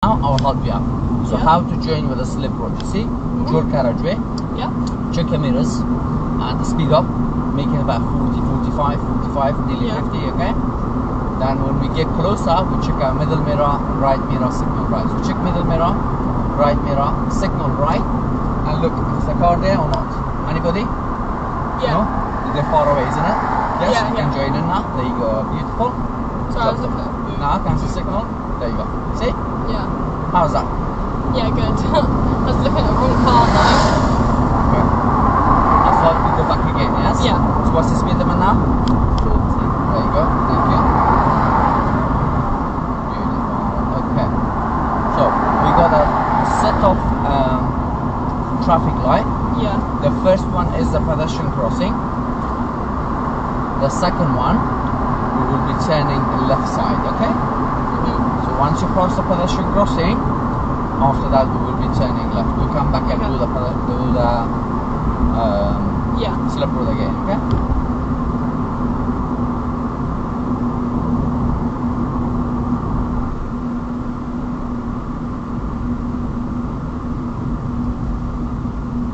now, I'll help you out. So how to join with a slip road, you see? Dual carriageway. Yeah. Check your mirrors and speed up. Make it about 40, 45, nearly 50, okay? Then when we get closer, we check our middle mirror, right mirror, signal right. So check middle mirror, right mirror, signal right, and look if there's a car there or not. Anybody? Yeah. No? They're far away, isn't it? Yes, Yeah, you can join in now. There you go, beautiful. So I was looking at the Now, cancel signal. There you go. See? Yeah. How's that? Yeah, good. I was looking at the wrong car though. Okay. That's why we go back again, yes? Yeah. So what's the speed limit now? 40. There you go. Thank you. Beautiful. Okay. So we got a set of traffic light. Yeah. The first one is the pedestrian crossing. The second one, we will be turning left side, okay? So once you cross the pedestrian crossing, after that we will be turning left. We'll come back and do the slip road again, okay?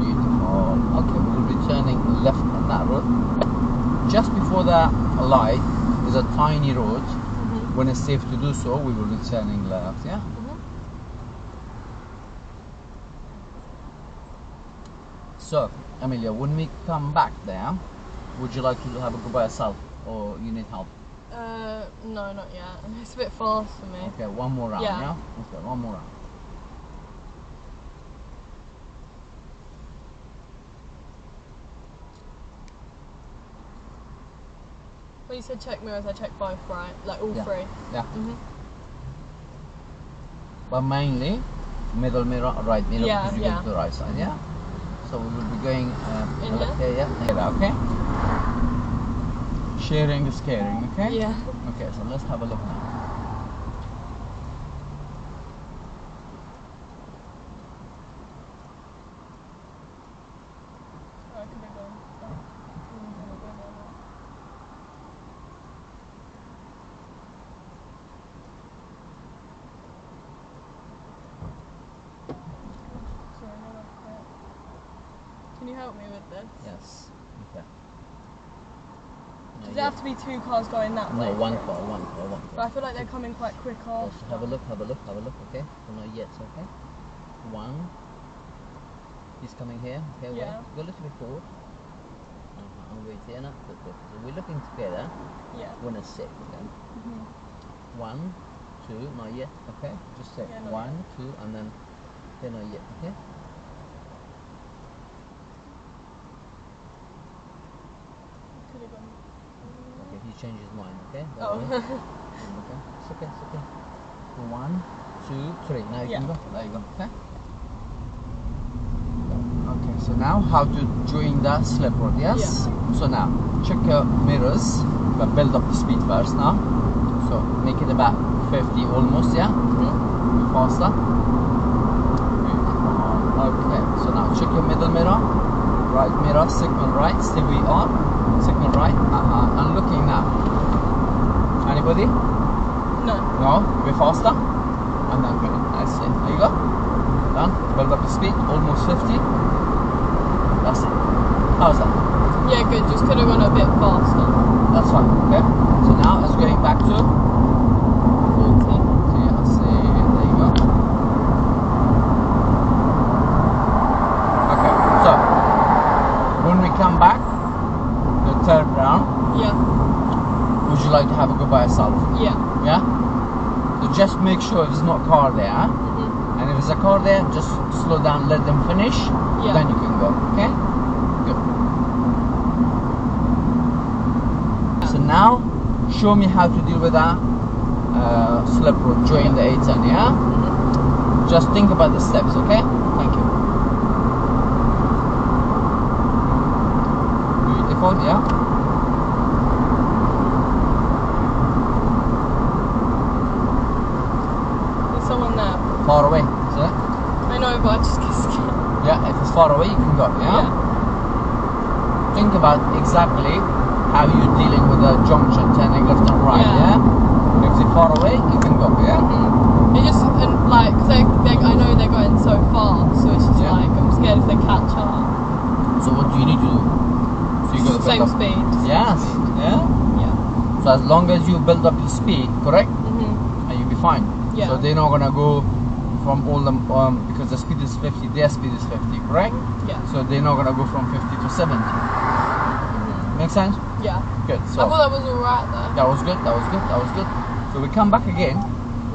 Beautiful. Okay, we will be turning left on that road. Just before the light is a tiny road. When it's safe to do so, we will be turning left, yeah? So, Amelia, when we come back there, would you like to have a go by yourself or you need help? No, not yet. It's a bit fast for me. Okay, one more round, Yeah. yeah? Okay, one more round. Well, you said check mirrors, I checked both, right? Like all three? Yeah. But mainly, middle mirror, right mirror, because you go to the right side, yeah? So we will be going in left here, yeah? Okay? Sharing is caring, okay? Yeah. Okay, so let's have a look now. Can you help me with this? Yes. Okay. Does there have to be two cars going that way? No, one car. But I feel like they're coming quite quick off. Have a look, okay? So not yet, okay? One. He's coming here, okay? Yeah. Wait. Go a little bit forward. I'll wait here now. Good. So we're looking together. Yeah. When it's safe, okay? One, two, not yet, okay? Just say one, two, and then okay, not yet, okay? Okay, he changed his mind, okay? Oh. Okay, it's okay. One, two, three. Now you can go. There you go, okay? Okay, so now how to join the slip road, yes? Yeah. So now, check your mirrors, but build up the speed first now. So make it about 50 almost, yeah? Faster. Okay, so now check your middle mirror, right mirror, signal right, still we are, signal right, and looking now. Anybody? No. No? A bit faster? And then good, nicely. There you go. Done. Build up the speed, almost 50. That's it. How's that? Yeah, good, just could have gone a bit faster. That's fine, okay? So now it's going back to 40. So yeah, see, there you go. Okay, so when we come back, the third round, would you like to have a go by yourself? Yeah. Yeah? So just make sure there's not a car there. And if there's a car there, just slow down, let them finish. Then you can go, okay? Good. So now, show me how to deal with that slip road, join the 810, yeah? Just think about the steps, okay? Thank you. Beautiful, yeah? Someone there. Far away, is it? I know, but I just get scared. Yeah, if it's far away, you can go, yeah? Think about exactly how you're dealing with the junction, turning left and right, yeah? If it's far away, you can go, yeah? It just, like, because do you need to do? So you got to Same speed. Yes. Yeah. Yeah. So as long as you build up your speed, correct, Mhm. and you'll be fine. Yeah. So they're not gonna go from all the because the speed is 50, their speed is 50, correct? Yeah. So they're not gonna go from 50 to 70. Mhm. Make sense? Yeah. Good. I So thought that was alright though. that was good. That was good. That was good. So we come back again.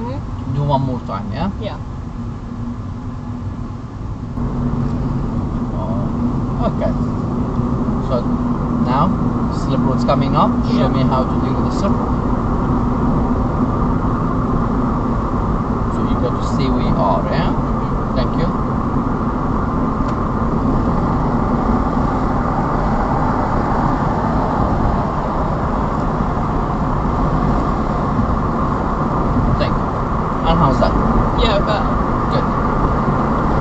Mhm. Do one more time, yeah? Yeah. Okay. So now slip road's coming up. Show Yeah. me how to deal with the slip road. So you got to stay where you are, yeah? Mhm. Thank you. Thank you. And how's that? Yeah, better. Good.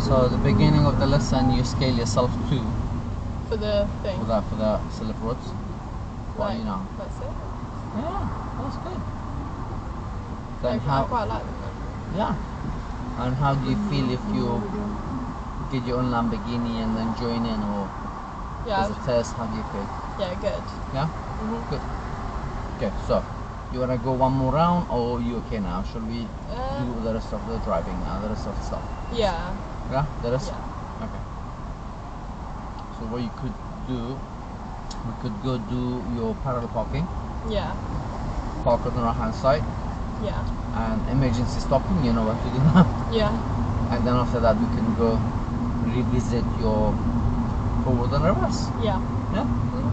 So the beginning of the lesson, you scale yourself to For the thing. for the slip roads. Well, Like, you know. that's it. Yeah, that's good. I Then how? quite like them. Yeah. And how do you feel if you get your own Lamborghini and then join in, or Yeah. as a test? How do you feel? Yeah, good. Yeah. Mhm. Good. Okay. So you wanna go one more round, or you okay now? Shall we do the rest of the driving now? The rest of the stuff. Yeah. Yeah. The rest. Yeah. Okay. So what you could do, we could go do your parallel parking, Yeah. park on the right hand side, Yeah. and emergency stopping. You know what to do now. Yeah. And then after that we can go revisit your forward and reverse. Yeah. Yeah. Mhm.